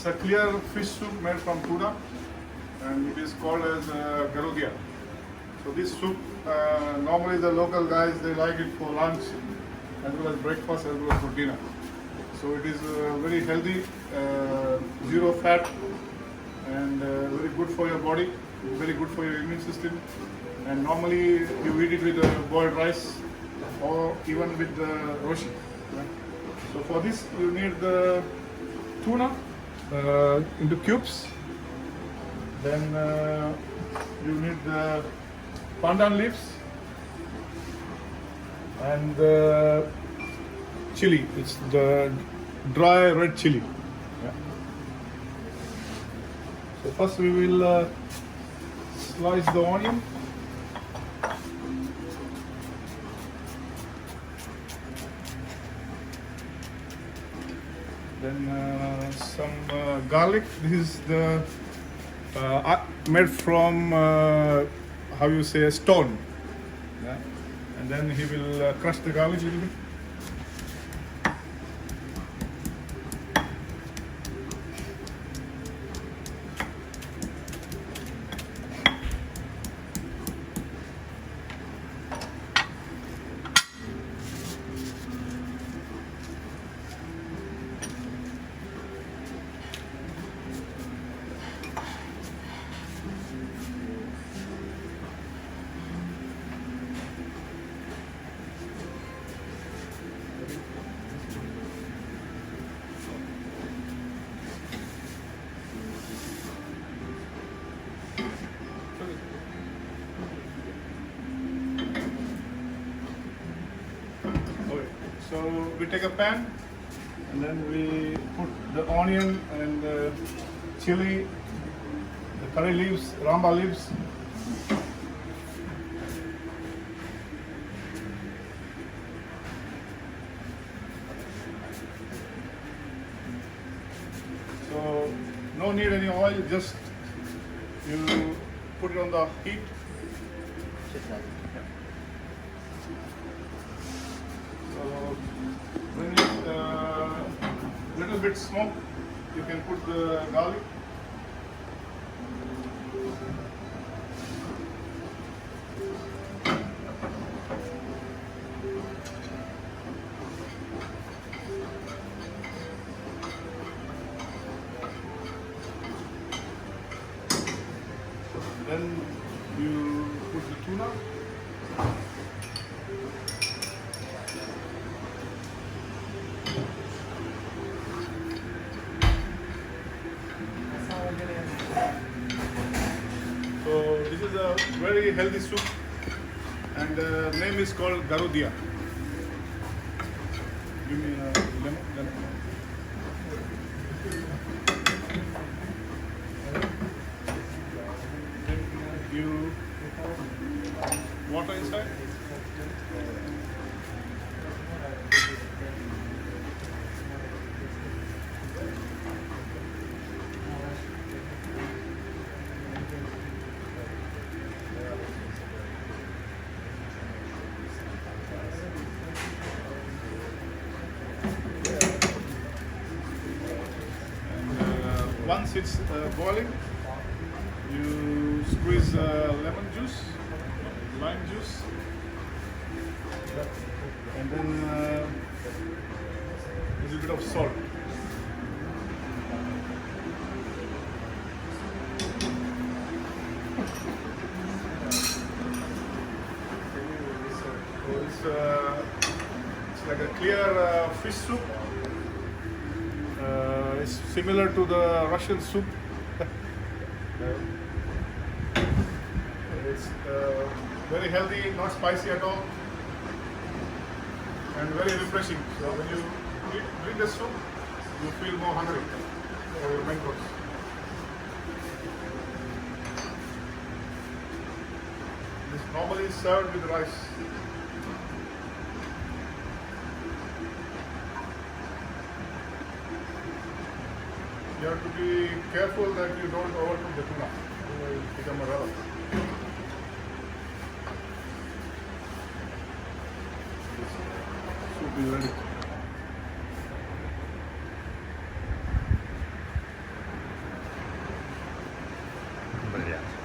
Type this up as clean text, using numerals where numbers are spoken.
It's a clear fish soup made from tuna, and it is called as Garudiya. So this soup, normally the local guys, they like it for lunch as well as breakfast as well as for dinner. So it is very healthy, zero fat, and very good for your body, very good for your immune system. And normally you eat it with boiled rice or even with roshi. So for this you need the tuna into cubes. Then you need the pandan leaves and the chili. It's the dry red chili. Yeah. So first we will slice the onion. Then some garlic. This is the made from how you say stone. Yeah. And then he will crush the garlic a little bit. So we take a pan and then we put the onion and the chili, the curry leaves, ramba leaves. So no need any oil, just you put it on the heat. When it's little bit smoke, you can put the garlic. Then you put the tuna. So this is a very healthy soup, and the name is called Garudiya. Give me a lemon. Then you water inside. Once it's boiling, you squeeze lemon juice, lime juice, and then a little bit of salt. So it's like a clear fish soup. It's similar to the Russian soup. It's very healthy, not spicy at all, and very refreshing. So when you drink the soup, you feel more hungry for your main course. This normally is served with rice. You have to be careful that you don't overcook the tuna. It will become a rubber. Soup is ready. बढ़िया